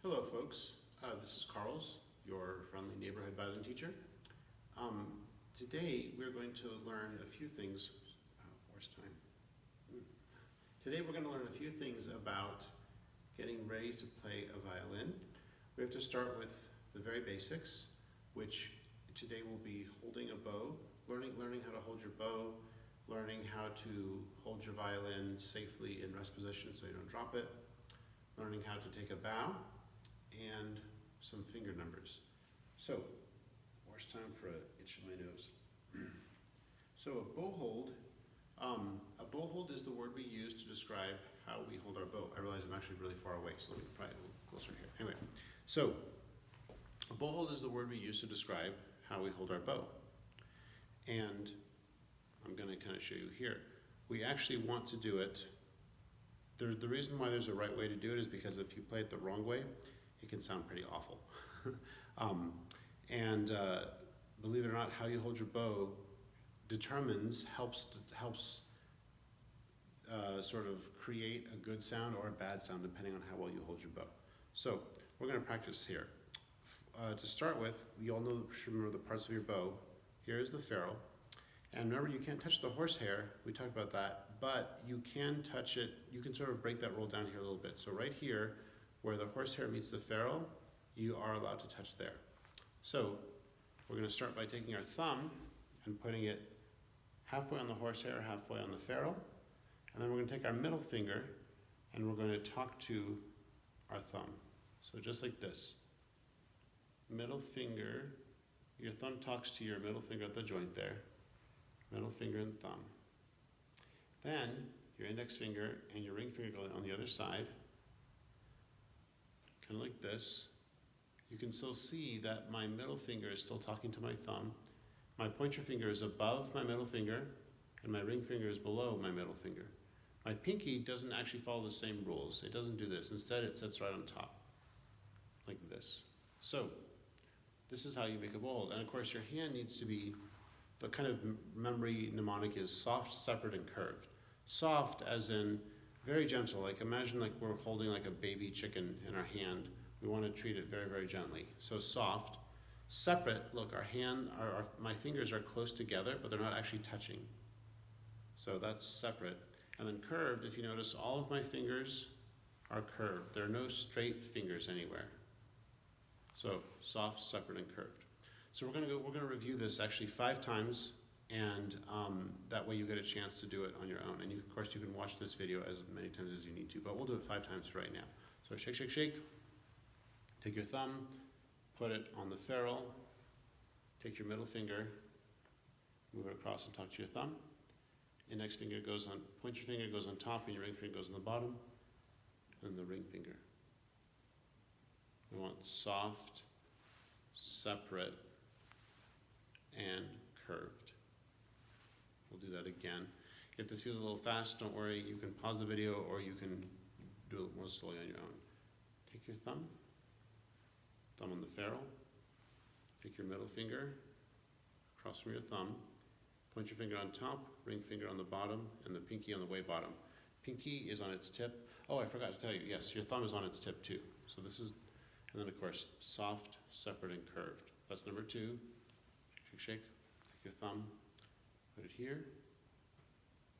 Hello folks, this is Carls, your friendly neighborhood violin teacher. Today we're going to learn a few things, where's time? Today we're going to learn a few things about getting ready to play a violin. We have to start with the very basics, which today will be holding a bow, learning how to hold your bow, learning how to hold your violin safely in rest position so you don't drop it, learning how to take a bow, and some finger numbers. So, worst time for an itch in my nose. So a bow hold is the word we use to describe how we hold our bow. I realize I'm actually really far away, so let me try it a little closer here. Anyway, so a bow hold is the word we use to describe how we hold our bow. And I'm going to kind of show you here. We actually want to do it. The reason why there's a right way to do it is because if you play it the wrong way, it can sound pretty awful. Believe it or not, how you hold your bow helps sort of create a good sound or a bad sound depending on how well you hold your bow. So we're going to practice here. To start with, you all should remember the parts of your bow. Here is the ferrule. And remember, you can't touch the horsehair. We talked about that, but you can touch it. You can sort of break that roll down here a little bit. So right here, where the horsehair meets the ferrule, you are allowed to touch there. So we're going to start by taking our thumb and putting it halfway on the horsehair, halfway on the ferrule. And then we're going to take our middle finger and we're going to talk to our thumb. So just like this. Middle finger, your thumb talks to your middle finger at the joint there. Middle finger and thumb. Then your index finger and your ring finger go on the other side, kind of like this. You can still see that my middle finger is still talking to my thumb. My pointer finger is above my middle finger, and my ring finger is below my middle finger. My pinky doesn't actually follow the same rules. It doesn't do this. Instead, it sits right on top, like this. So this is how you make a bow hold. And of course, your hand needs to be, the kind of memory mnemonic is soft, separate, and curved. Soft as in very gentle, like imagine like we're holding like a baby chicken in our hand. We want to treat it very, very gently. So soft. Separate, look, my fingers are close together, but they're not actually touching. So that's separate. And then curved, if you notice, all of my fingers are curved. There are no straight fingers anywhere. So soft, separate, and curved. So we're going to review this actually 5 times, and that way you get a chance to do it on your own. And of course, you can watch this video as many times as you need to, but we'll do it 5 times right now. So shake, shake, shake. Take your thumb, put it on the ferrule. Take your middle finger, move it across and talk to your thumb. Index finger goes on, pointer finger goes on top, and your ring finger goes on the bottom, and the ring finger. We want soft, separate, and curved. We'll do that again. If this feels a little fast, don't worry. You can pause the video or you can do it more slowly on your own. Take your thumb on the ferrule. Take your middle finger across from your thumb. Point your finger on top, ring finger on the bottom, and the pinky on the way bottom. Pinky is on its tip. Oh, I forgot to tell you. Yes, your thumb is on its tip too. So this is, and then of course, soft, separate, and curved. That's number 2. Shake, shake. Take your thumb, put it here.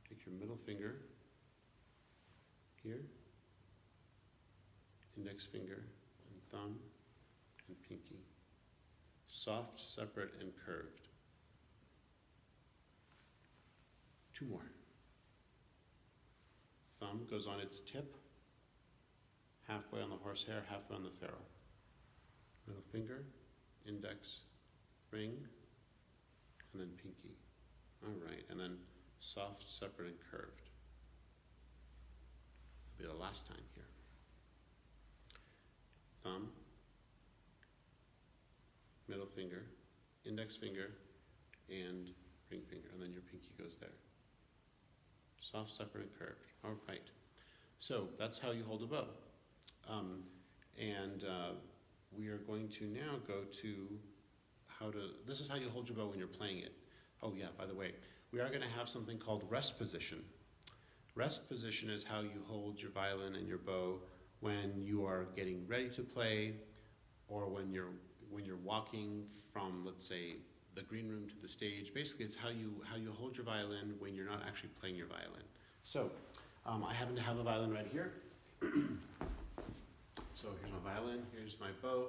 Take your middle finger here. Index finger and thumb and pinky. Soft, separate, and curved. 2 more. Thumb goes on its tip, halfway on the horsehair, halfway on the ferrule. Middle finger, index, ring, and then pinky. All right, and then soft, separate, and curved. It'll be the last time here. Thumb, middle finger, index finger, and ring finger, and then your pinky goes there. Soft, separate, and curved. All right. So that's how you hold a bow. We are going to now go to this is how you hold your bow when you're playing it. Oh yeah, by the way, we are going to have something called rest position. Rest position is how you hold your violin and your bow when you are getting ready to play, or when you're walking from, let's say, the green room to the stage. Basically, it's how you hold your violin when you're not actually playing your violin. So, I happen to have a violin right here. So here's my violin, here's my bow.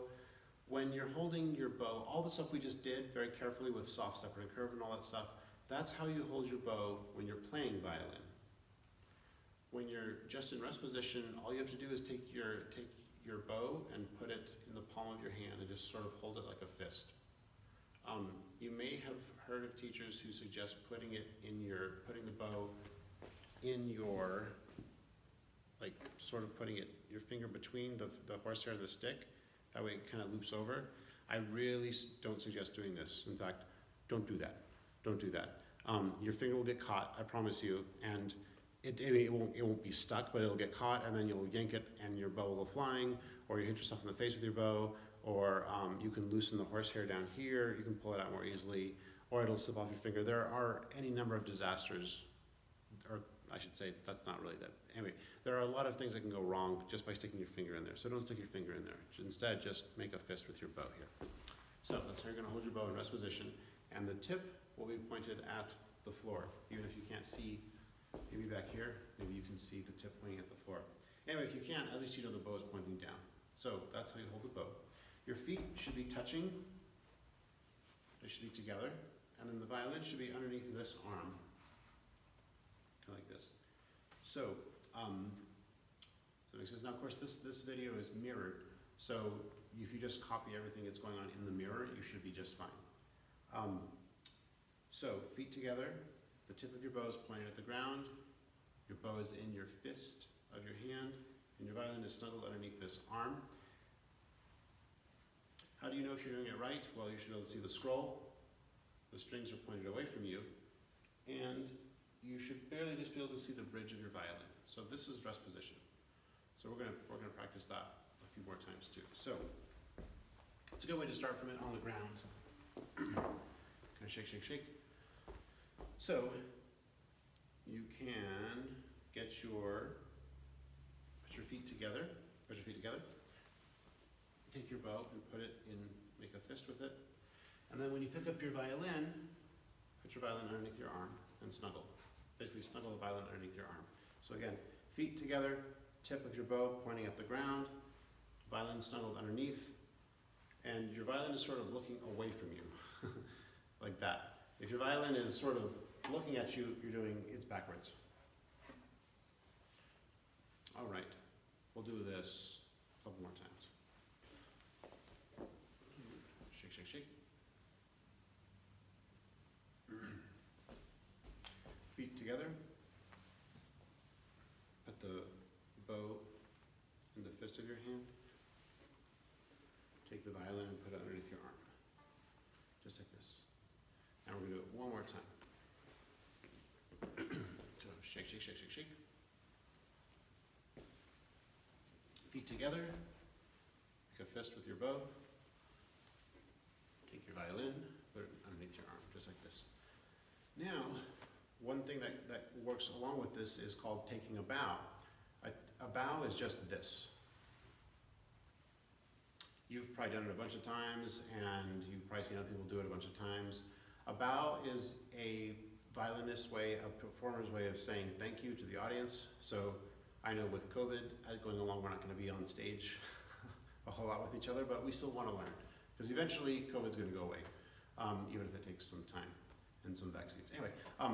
When you're holding your bow, all the stuff we just did very carefully with soft, separate, and curve and all that stuff, that's how you hold your bow when you're playing violin. When you're just in rest position, all you have to do is take your bow and put it in the palm of your hand and just sort of hold it like a fist. You may have heard of teachers who suggest putting the bow in your, like sort of putting your finger between the horsehair and the stick. That way it kind of loops over. I really don't suggest doing this. In fact, don't do that. Don't do that. Your finger will get caught, I promise you, and it won't be stuck, but it'll get caught, and then you'll yank it and your bow will go flying, or you hit yourself in the face with your bow, or you can loosen the horsehair down here, you can pull it out more easily, or it'll slip off your finger. There are any number of disasters, or I should say, that's not really that. Anyway, there are a lot of things that can go wrong just by sticking your finger in there. So don't stick your finger in there. Instead, just make a fist with your bow here. So that's how you're gonna hold your bow in rest position, and the tip will be pointed at the floor. Even if you can't see, maybe back here, maybe you can see the tip pointing at the floor. Anyway, if you can't, at least you know the bow is pointing down. So that's how you hold the bow. Your feet should be touching, they should be together, and then the violin should be underneath this arm, kind of like this. So, so he says, now of course this video is mirrored, so if you just copy everything that's going on in the mirror, you should be just fine. So feet together, the tip of your bow is pointed at the ground, your bow is in your fist of your hand, and your violin is snuggled underneath this arm. How do you know if you're doing it right? Well, you should be able to see the scroll. The strings are pointed away from you, and you should barely just be able to see the bridge of your violin. So this is rest position. So we're gonna practice that a few more times too. So it's a good way to start from it on the ground. Kind of shake, shake, shake. So you can put your feet together, take your bow and put it in, make a fist with it. And then when you pick up your violin, put your violin underneath your arm and snuggle. Basically snuggle the violin underneath your arm. So again, feet together, tip of your bow pointing at the ground, violin snuggled underneath, and your violin is sort of looking away from you, like that. If your violin is sort of looking at you, you're doing it's backwards. All right, we'll do this a couple more times. Shake, shake, shake. Feet together. Put the bow in the fist of your hand. Take the violin and put it underneath your arm. Just like this. Now we're going to do it one more time. So shake, shake, shake, shake, shake. Feet together. Make a fist with your bow. Take your violin, put it underneath your arm, just like this. Now, one thing that works along with this is called taking a bow. A bow is just this. You've probably done it a bunch of times, and you've probably seen other people do it a bunch of times. A bow is a violinist's way, a performer's way of saying thank you to the audience. So I know with COVID going along, we're not going to be on stage a whole lot with each other, but we still want to learn. Because eventually COVID's going to go away, even if it takes some time and some vaccines. Anyway, we're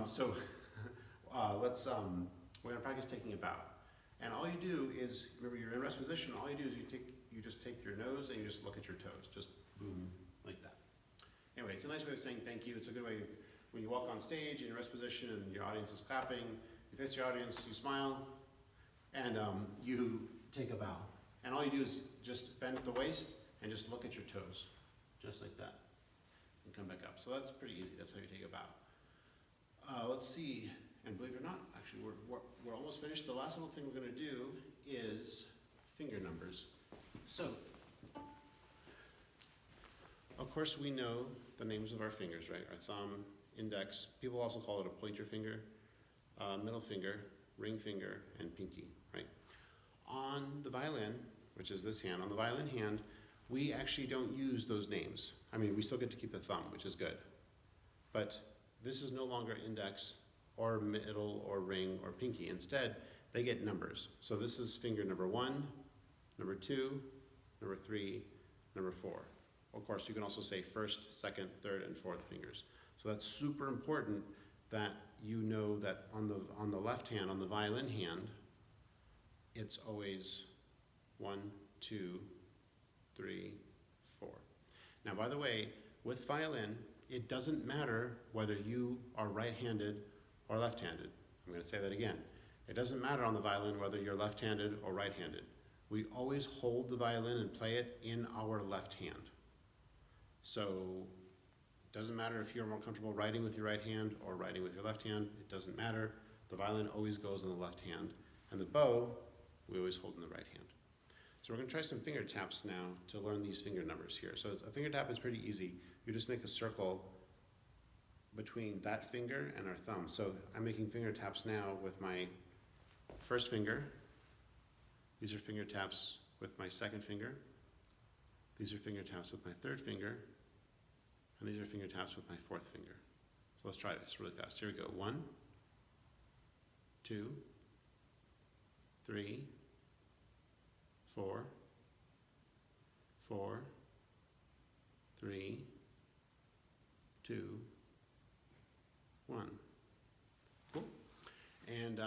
going to practice taking a bow. And all you do is, remember you're in rest position, all you do is you just take your nose and you just look at your toes, just boom, like that. Anyway, it's a nice way of saying thank you. It's a good way of, when you walk on stage in your rest position and your audience is clapping, you face your audience, you smile, and you take a bow. And all you do is just bend at the waist and just look at your toes, just like that, and come back up. So that's pretty easy. That's how you take a bow. Let's see, and believe it or not, actually we're almost finished. The last little thing we're going to do is finger numbers. So, of course, we know the names of our fingers, right? Our thumb, index. People also call it a pointer finger, middle finger, ring finger, and pinky, right? on the violin, which is this hand, on the violin hand, we actually don't use those names. I mean, we still get to keep the thumb, which is good. But this is no longer index or middle or ring or pinky. Instead, they get numbers. So this is finger number 1, number 2, number 3, number 4. Of course, you can also say first, second, third, and fourth fingers. So that's super important that you know that on the left hand, on the violin hand, it's always 1, 2, 3, 4. Now, by the way, with violin, it doesn't matter whether you are right-handed or left-handed. I'm going to say that again. It doesn't matter on the violin whether you're left-handed or right-handed. We always hold the violin and play it in our left hand. So it doesn't matter if you're more comfortable writing with your right hand or writing with your left hand. It doesn't matter. The violin always goes in the left hand. And the bow, we always hold in the right hand. So we're going to try some finger taps now to learn these finger numbers here. So a finger tap is pretty easy. You just make a circle between that finger and our thumb. So I'm making finger taps now with my first finger. These are finger taps with my second finger. These are finger taps with my third finger. And these are finger taps with my fourth finger. So let's try this really fast. Here we go. 1, 2, 3, 4, 4, 3, 2, 1. Cool. And